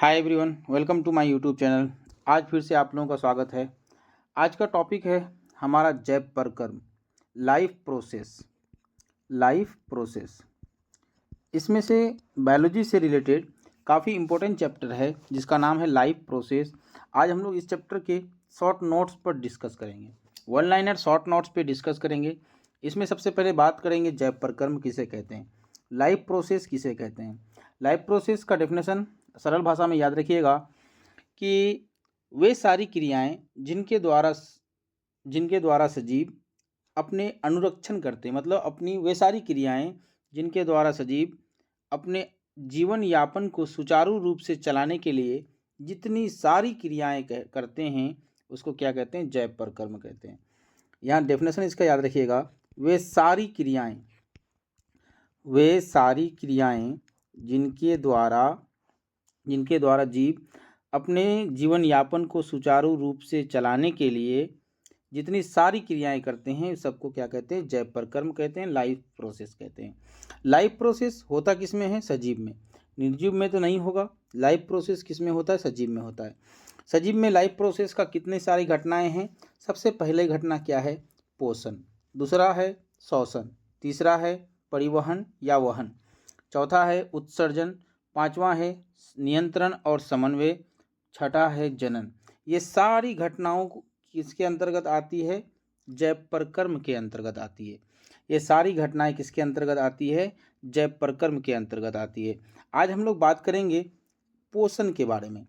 Hi everyone, welcome to my YouTube channel. आज फिर से आप लोगों का स्वागत है। आज का टॉपिक है हमारा जैप परकर्म लाइफ प्रोसेस। इसमें से बायोलॉजी से रिलेटेड काफ़ी इम्पोर्टेंट चैप्टर है जिसका नाम है लाइफ प्रोसेस। आज हम लोग इस चैप्टर के शॉर्ट नोट्स पर डिस्कस करेंगे, वन लाइनर शॉर्ट नोट्स पे डिस्कस करेंगे। इसमें सबसे पहले बात करेंगे जैप परकर्म किसे कहते हैं, लाइफ प्रोसेस किसे कहते हैं। लाइफ प्रोसेस का डेफिनेशन सरल भाषा में याद रखिएगा कि वे सारी क्रियाएं जिनके द्वारा सजीव अपने अनुरक्षण करते हैं, मतलब अपनी वे सारी क्रियाएं जिनके द्वारा सजीव अपने जीवन यापन को सुचारू रूप से चलाने के लिए जितनी सारी क्रियाएं करते हैं उसको क्या कहते हैं, जैप परकर्म कहते हैं। यहाँ डेफिनेशन इसका याद रखिएगा, वे सारी क्रियाएं जिनके द्वारा जीव अपने जीवन यापन को सुचारू रूप से चलाने के लिए जितनी सारी क्रियाएं करते हैं सबको क्या कहते हैं, जैप परकर्म कहते हैं, लाइफ प्रोसेस कहते हैं। लाइफ प्रोसेस होता किस में है, सजीव में। निर्जीव में तो नहीं होगा। लाइफ प्रोसेस किस में होता है, सजीव में होता है। सजीव में लाइफ प्रोसेस का कितने सारी घटनाएं हैं। सबसे पहले घटना क्या है, पोषण। दूसरा है श्वसन। तीसरा है परिवहन या वहन। चौथा है उत्सर्जन। पांचवा है नियंत्रण और समन्वय। छठा है जनन। ये सारी घटनाओं किसके अंतर्गत आती है, जैप परकर्म के अंतर्गत आती है। ये सारी घटनाएं किसके अंतर्गत आती है, जैप परकर्म के अंतर्गत आती है। आज हम लोग बात करेंगे पोषण के बारे में।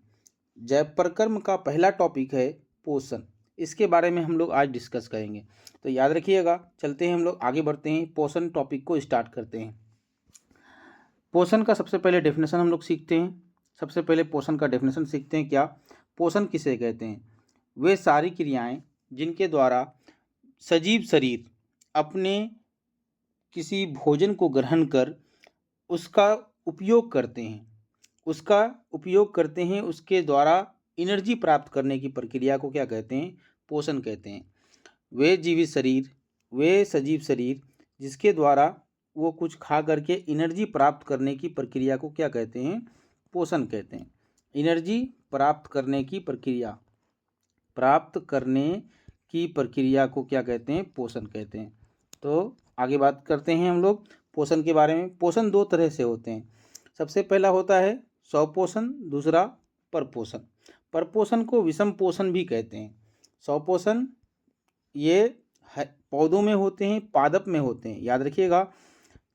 जैप परकर्म का पहला टॉपिक है पोषण। इसके बारे में हम लोग आज डिस्कस करेंगे, तो याद रखिएगा। चलते हैं, हम लोग आगे बढ़ते हैं, पोषण टॉपिक को स्टार्ट करते हैं। पोषण का सबसे पहले डेफिनेशन हम लोग सीखते हैं। सबसे पहले पोषण का डेफिनेशन सीखते हैं। क्या पोषण किसे कहते हैं, वे सारी क्रियाएं जिनके द्वारा सजीव शरीर अपने किसी भोजन को ग्रहण कर उसका उपयोग करते हैं, उसके द्वारा एनर्जी प्राप्त करने की प्रक्रिया को क्या कहते हैं, पोषण कहते हैं। वे सजीव शरीर जिसके द्वारा वो कुछ खा करके एनर्जी प्राप्त करने की प्रक्रिया को क्या कहते हैं, पोषण कहते हैं। एनर्जी प्राप्त करने की प्रक्रिया को क्या कहते हैं, पोषण कहते हैं। तो आगे बात करते हैं हम लोग पोषण के बारे में। पोषण दो तरह से होते हैं। सबसे पहला होता है स्वपोषण, दूसरा परपोषण। परपोषण को विषम पोषण भी कहते हैं। स्वपोषण ये पौधों में होते हैं, पादप में होते हैं, याद रखिएगा।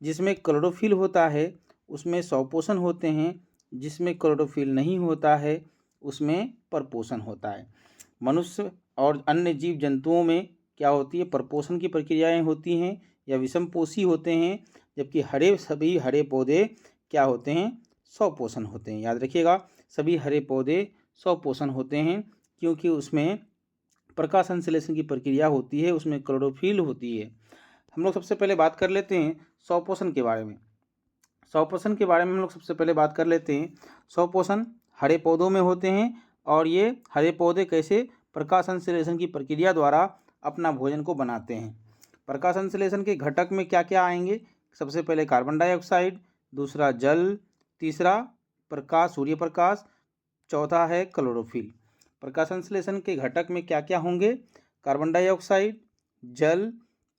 जिसमें क्लोरोफिल होता है उसमें स्वपोषण होते हैं, जिसमें क्लोरोफिल नहीं होता है उसमें परपोषण होता है। मनुष्य और अन्य जीव जंतुओं में क्या होती है, परपोषण की प्रक्रियाएं होती हैं या विषमपोषी होते हैं, जबकि सभी हरे पौधे क्या होते हैं, स्वपोषण होते हैं। याद रखिएगा, सभी हरे पौधे स्वपोषण होते हैं क्योंकि उसमें प्रकाश संश्लेषण की प्रक्रिया होती है, उसमें क्लोरोफिल होती है। हम लोग सबसे पहले बात कर लेते हैं स्वपोषण के बारे में। स्वपोषण के बारे में हम लोग सबसे पहले बात कर लेते हैं। स्वपोषण हरे पौधों में होते हैं और ये हरे पौधे कैसे प्रकाश संश्लेषण की प्रक्रिया द्वारा अपना भोजन को बनाते हैं। प्रकाश संश्लेषण के घटक में क्या क्या आएंगे, सबसे पहले कार्बन डाइऑक्साइड, दूसरा जल, तीसरा सूर्य प्रकाश, चौथा है क्लोरोफिल। प्रकाश संश्लेषण के घटक में क्या क्या होंगे, कार्बन डाइऑक्साइड, जल,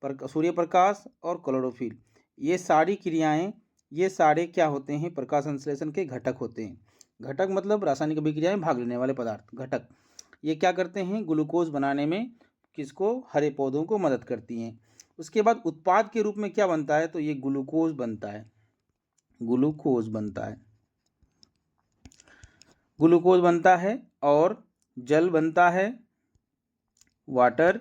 सूर्य प्रकाश और क्लोरोफिल। ये सारे क्या होते हैं, प्रकाश संश्लेषण के घटक होते हैं। घटक मतलब रासायनिक अभिक्रिया में भाग लेने वाले पदार्थ, घटक। ये क्या करते हैं, ग्लूकोज बनाने में किसको, हरे पौधों को मदद करती हैं। उसके बाद उत्पाद के रूप में क्या बनता है, तो ये ग्लूकोज बनता है और जल बनता है, वाटर,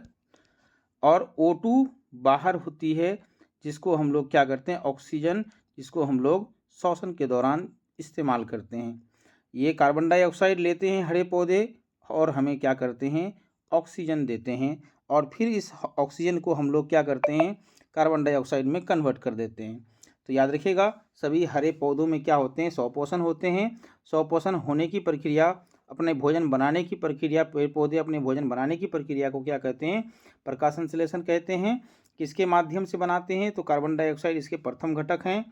और O2 बाहर होती है जिसको हम लोग क्या करते हैं, ऑक्सीजन, जिसको हम लोग श्वसन के दौरान इस्तेमाल करते हैं। ये कार्बन डाइऑक्साइड लेते हैं हरे पौधे और हमें क्या करते हैं, ऑक्सीजन देते हैं, और फिर इस ऑक्सीजन को हम लोग क्या करते हैं, कार्बन डाइऑक्साइड में कन्वर्ट कर देते हैं। तो याद रखिएगा, सभी हरे पौधों में क्या होते हैं, स्वपोषण होते हैं। स्वपोषण होने की प्रक्रिया, अपने भोजन बनाने की प्रक्रिया, पेड़ पौधे अपने भोजन बनाने की प्रक्रिया को क्या कहते हैं, प्रकाश संश्लेषण कहते हैं। किसके माध्यम से बनाते हैं, तो कार्बन डाइऑक्साइड इसके प्रथम घटक हैं,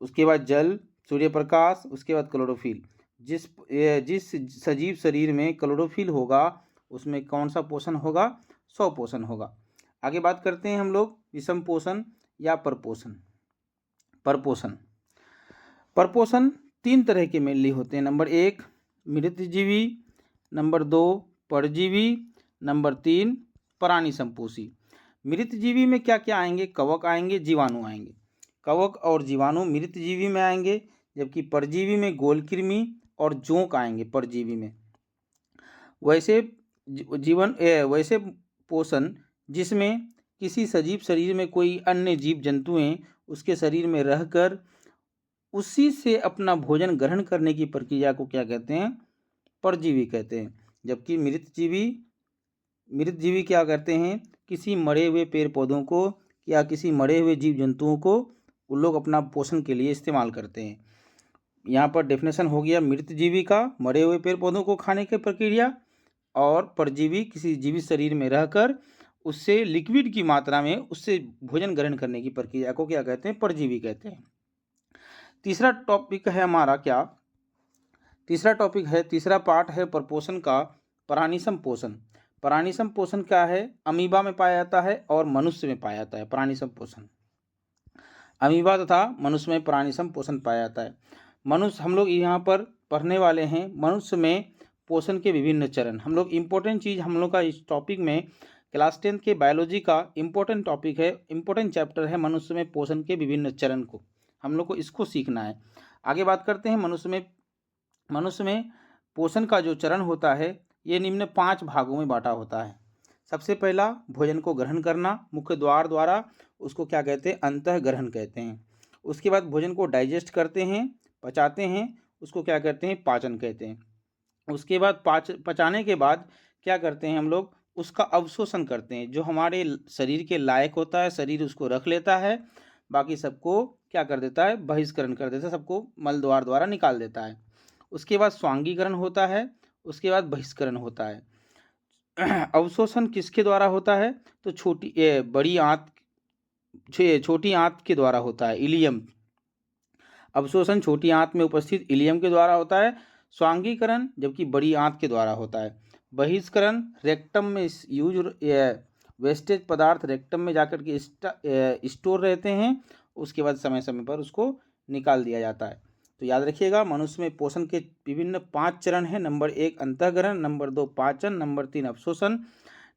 उसके बाद जल, सूर्य प्रकाश, उसके बाद क्लोरोफिल। जिस सजीव शरीर में क्लोरोफिल होगा उसमें कौन सा पोषण होगा? स्वपोषण होगा। आगे बात करते हैं हम लोग विषम पोषण या परपोषण। परपोषण 3 तरह के मेनली होते हैं। नंबर 1 मृतजीवी, नंबर 2 परजीवी, नंबर 3 प्राणी संपोषी। मृतजीवी में क्या क्या आएंगे? कवक आएंगे, जीवाणु आएंगे। कवक और जीवाणु मृतजीवी में आएंगे, जबकि परजीवी में गोलकृमि और जोंक आएंगे परजीवी में। वैसे पोषण जिसमें किसी सजीव शरीर में कोई अन्य जीव जंतुएं उसके शरीर में रहकर उसी से अपना भोजन ग्रहण करने की प्रक्रिया को क्या कहते हैं? परजीवी कहते हैं। जबकि मृतजीवी क्या करते हैं? किसी मरे हुए पेड़ पौधों को या किसी मरे हुए जीव जंतुओं को वो लोग अपना पोषण के लिए इस्तेमाल करते हैं। यहाँ पर डेफिनेशन हो गया मृतजीवी का, मरे हुए पेड़ पौधों को खाने की प्रक्रिया, और परजीवी किसी जीवित शरीर में रहकर उससे लिक्विड की मात्रा में उससे भोजन ग्रहण करने की प्रक्रिया को क्या कहते हैं? परजीवी कहते हैं। तीसरा टॉपिक है हमारा क्या? तीसरा पार्ट है परपोषण का प्राणिसम पोषण। प्राणिसम पोषण क्या है? अमीबा में पाया जाता है और मनुष्य में पाया जाता है प्राणिसम पोषण। अमीबा तथा मनुष्य में प्राणिसम पोषण पाया जाता है। मनुष्य हम लोग यहाँ पर पढ़ने वाले हैं मनुष्य में पोषण के विभिन्न चरण। हम लोग इम्पोर्टेंट चीज़ हम लोग का इस टॉपिक में क्लास 10 के बायोलॉजी का इम्पोर्टेंट टॉपिक है, इम्पोर्टेंट चैप्टर है मनुष्य में पोषण के विभिन्न चरण को हम लोग को इसको सीखना है। आगे बात करते हैं मनुष्य में पोषण का जो चरण होता है ये निम्न 5 भागों में बांटा होता है। सबसे पहला भोजन को ग्रहण करना, मुख्य द्वार द्वारा, उसको क्या कहते हैं? अंतः ग्रहण कहते हैं। उसके बाद भोजन को डाइजेस्ट करते हैं, पचाते हैं, उसको क्या कहते हैं? पाचन कहते हैं। उसके बाद पचाने के बाद क्या करते हैं हम लोग? उसका अवशोषण करते हैं। जो हमारे शरीर के लायक होता है शरीर उसको रख लेता है, बाकी सबको क्या कर देता है? बहिष्करण कर देता है, सबको मल द्वार द्वारा निकाल देता है। उसके बाद स्वांगीकरण होता है, उसके बाद बहिष्करण होता है। अवशोषण किसके द्वारा होता है? तो छोटी आंत के द्वारा होता है, इलियम। अवशोषण छोटी आंत में उपस्थित इलियम के द्वारा होता है। स्वांगीकरण जबकि बड़ी आंत के द्वारा होता है। बहिष्करण रेक्टम में वेस्टेज पदार्थ रेक्टम में जाकर के स्टोर रहते हैं, उसके बाद समय समय पर उसको निकाल दिया जाता है। तो याद रखिएगा मनुष्य में पोषण के विभिन्न 5 चरण हैं। नंबर 1 अंतःग्रहण, नंबर 2 पाचन, नंबर 3 अवशोषण,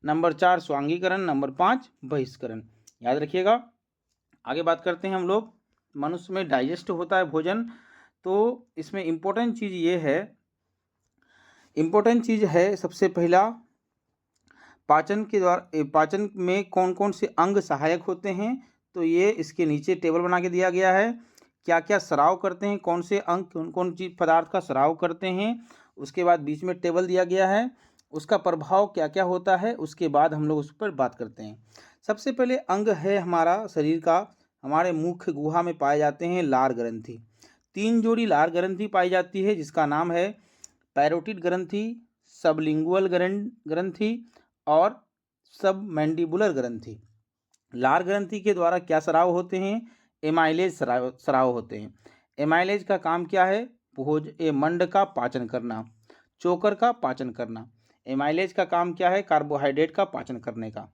नंबर 4 स्वांगीकरण, नंबर 5 बहिष्करण। याद रखिएगा। आगे बात करते हैं हम लोग मनुष्य में डाइजेस्ट होता है भोजन, तो इसमें इम्पोर्टेंट चीज़ है सबसे पहला पाचन में कौन कौन से अंग सहायक होते हैं, तो ये इसके नीचे टेबल बना के दिया गया है। क्या क्या स्राव करते हैं, कौन से अंग कौन कौन चीज़ पदार्थ का स्राव करते हैं, उसके बाद बीच में टेबल दिया गया है, उसका प्रभाव क्या क्या होता है, उसके बाद हम लोग उस पर बात करते हैं। सबसे पहले अंग है हमारा शरीर का, हमारे मुख्य गुहा में पाए जाते हैं लार ग्रंथि। 3 जोड़ी लार ग्रंथि पाई जाती है जिसका नाम है पैरोटिड ग्रंथि, सबलिंगुअल ग्रंथि और सब मैंडिबुलर ग्रंथि। लार ग्रंथि के द्वारा क्या स्राव होते हैं? एमाइलेज स्राव होते हैं। एमाइलेज का काम क्या है? मंड का पाचन करना, चोकर का पाचन करना। एमाइलेज का काम क्या है? कार्बोहाइड्रेट का पाचन करने का।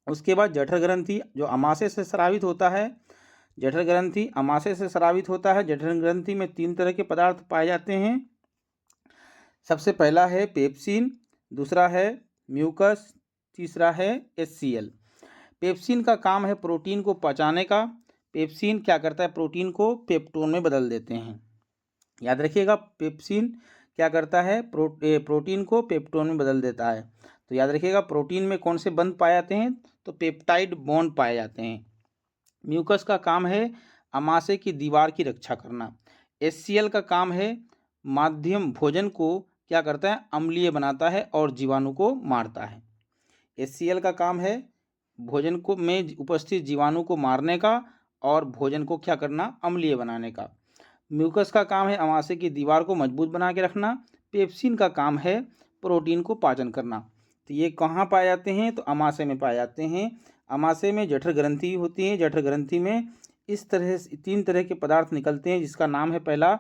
उसके बाद जठर ग्रंथि जो अमाशय से स्रावित होता है। जठर ग्रंथि में 3 तरह के पदार्थ पाए जाते हैं। सबसे पहला है पेप्सिन, दूसरा है म्यूकस, तीसरा है HCl। पेप्सिन का काम है प्रोटीन को पचाने का। पेप्सिन क्या करता है? प्रोटीन को पेप्टोन में बदल देते हैं। याद रखिएगा पेप्सिन क्या करता है? प्रोटीन को पेप्टोन में बदल देता है। तो याद रखिएगा प्रोटीन में कौन से बंध पाए जाते हैं? तो पेप्टाइड बॉन्ड पाए जाते हैं। म्यूकस का काम है अमाशय की दीवार की रक्षा करना। HCl का काम है माध्यम भोजन को क्या करता है? अम्लीय बनाता है और जीवाणु को मारता है। HCl का काम है भोजन को में उपस्थित जीवाणु को मारने का और भोजन को क्या करना? अम्लीय बनाने का। म्यूकस का काम है अमाशय की दीवार को मजबूत बना के रखना। पेप्सिन का काम है प्रोटीन को पाचन करना। तो ये कहाँ पाए जाते हैं? तो अमाशय में पाए जाते हैं। अमाशय में जठर ग्रंथि होती है। जठर ग्रंथि में इस तरह से 3 तरह के पदार्थ निकलते हैं जिसका नाम है पहला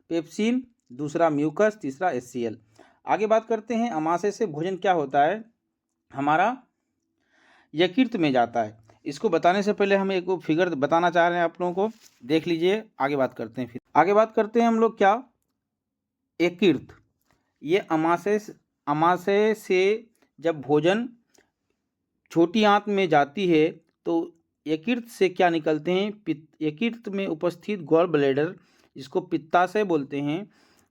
पेप्सिन, दूसरा म्यूकस, तीसरा HCl। आगे बात करते हैं अमाशय से भोजन क्या होता है, हमारा यकृत में जाता है। इसको बताने से पहले हम एक फिगर बताना चाह रहे हैं आप लोगों को, देख लीजिए। आगे बात करते हैं, फिर आगे बात करते हैं हम लोग क्या, यकृत। ये अमाशय से जब भोजन छोटी आंत में जाती है तो यकृत से क्या निकलते हैं, यकृत में उपस्थित गॉल ब्लैडर, जिसको पित्ताशय बोलते हैं,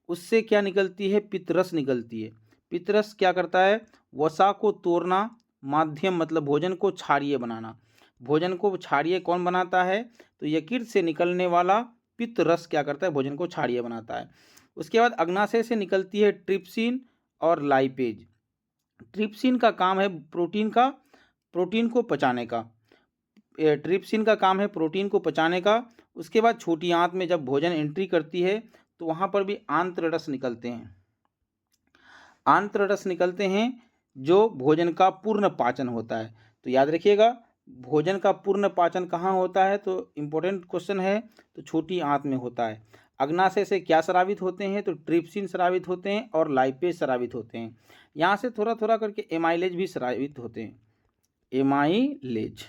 उससे क्या निकलती है, पित्तरस निकलती है। पित्तरस क्या करता है, वसा को तोड़ना, माध्यम मतलब भोजन को क्षारीय बनाना। भोजन को क्षारीय कौन बनाता है, तो यकृत से निकलने वाला पित्तरस क्या करता है, भोजन को क्षारीय बनाता है। उसके बाद अग्नाशय से निकलती है ट्रिप्सिन और लाइपेज। ट्रिप्सिन का काम है प्रोटीन को पचाने का। ट्रिप्सिन का काम है प्रोटीन को पचाने का। उसके बाद छोटी आंत में जब भोजन एंट्री करती है तो वहाँ पर भी आंत्ररस निकलते हैं। आंत्ररस निकलते हैं जो भोजन का पूर्ण पाचन होता है। तो याद रखिएगा, भोजन का पूर्ण पाचन कहाँ होता है, तो इम्पोर्टेंट क्वेश्चन है, तो छोटी आंत में होता है। अग्नाशय से क्या स्रावित होते हैं, तो ट्रिप्सिन स्रावित होते हैं और लाइपेज स्रावित होते हैं। यहाँ से थोड़ा थोड़ा करके एमाइलेज भी स्रावित होते हैं। एमाइलेज,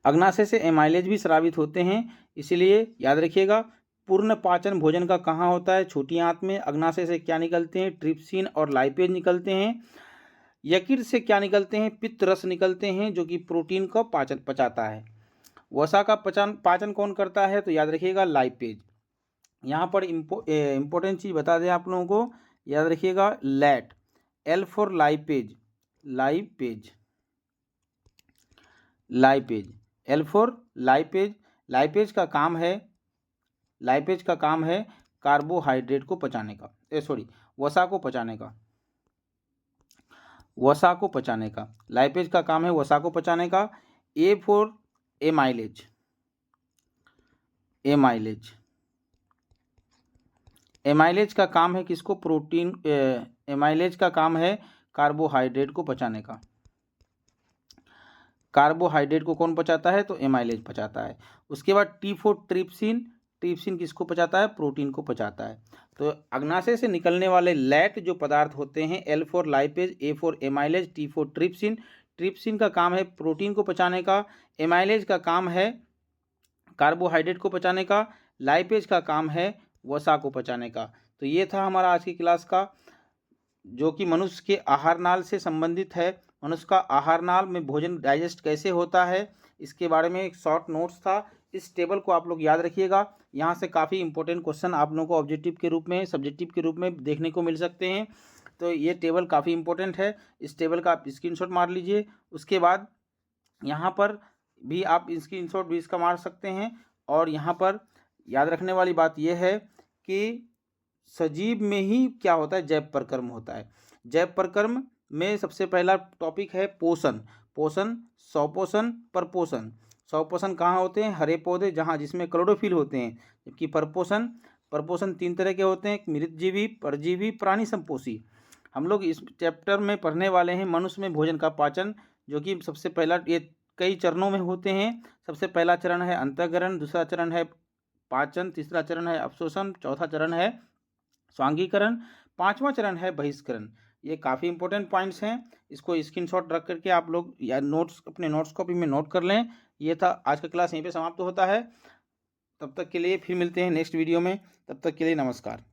अग्नाशय से एमाइलेज भी स्रावित होते हैं। इसलिए याद रखिएगा, पूर्ण पाचन भोजन का कहाँ होता है, छोटी आंत में। अग्नाशय से क्या निकलते हैं, ट्रिप्सिन और लाइपेज निकलते हैं। यकृत से क्या निकलते हैं, पित्तरस निकलते हैं, जो कि प्रोटीन को पचाता है। वसा का पाचन कौन करता है, तो याद रखिएगा लाइपेज। यहाँ पर इम्पोर्टेंट चीज़ बता दें आप लोगों को, याद रखिएगा let, L for lipase, lipase, L for lipase. Lipase का काम है कार्बोहाइड्रेट को पचाने का, वसा को पचाने का। लाइपेज का काम है वसा को पचाने का। A फॉर एमाइलेज, एमाइलेज का काम है किसको, एमाइलेज का काम है कार्बोहाइड्रेट को पचाने का। कार्बोहाइड्रेट को कौन पचाता है, तो एमाइलेज पचाता है। उसके बाद T फॉर ट्रिप्सिन, ट्रिप्सिन किसको पचाता है, प्रोटीन को पचाता है। तो अग्नाशय से निकलने वाले लैट जो पदार्थ होते हैं, L for lipase, A for amylase, T for trypsin. Trypsin का काम है प्रोटीन को पचाने का, एमाइलेज का काम है कार्बोहाइड्रेट को पचाने का, लाइपेज का काम है वसा को पचाने का। तो ये था हमारा आज की क्लास का, जो कि मनुष्य के आहार नाल से संबंधित है। मनुष्य का आहार नाल में भोजन डाइजेस्ट कैसे होता है, इसके बारे में एक शॉर्ट नोट्स था। इस टेबल को आप लोग याद रखिएगा। यहाँ से काफ़ी इंपॉर्टेंट क्वेश्चन आप लोगों को ऑब्जेक्टिव के रूप में, सब्जेक्टिव के रूप में देखने को मिल सकते हैं। तो ये टेबल काफ़ी इंपॉर्टेंट है, इस टेबल का आप स्क्रीनशॉट मार लीजिए। उसके बाद यहाँ पर भी आप स्क्रीनशॉट भी इसका मार सकते हैं। और यहाँ पर याद रखने वाली बात यह है कि सजीव में ही क्या होता है, जैव प्रकर्म होता है। जैव प्रकर्म में सबसे पहला टॉपिक है पोषण। स्वपोषण, परपोषण। स्वपोषण कहाँ होते हैं, हरे पौधे जहाँ जिसमें क्लोरोफिल होते हैं। जबकि परपोषण 3 तरह के होते हैं, मृतजीवी, परजीवी, प्राणी संपोषी। हम लोग इस चैप्टर में पढ़ने वाले हैं मनुष्य में भोजन का पाचन, जो कि सबसे पहला, ये कई चरणों में होते हैं। सबसे पहला चरण है अंतःकरण, दूसरा चरण है पाचन, तीसरा चरण है अवशोषण, चौथा चरण है स्वांगीकरण, 5वां चरण है बहिष्करण। ये काफ़ी इंपॉर्टेंट पॉइंट्स हैं, इसको स्क्रीनशॉट रख करके आप लोग या अपने नोट्स कॉपी में नोट कर लें। ये था आज का क्लास, यहीं पे समाप्त होता है। तब तक के लिए फिर मिलते हैं नेक्स्ट वीडियो में, तब तक के लिए नमस्कार।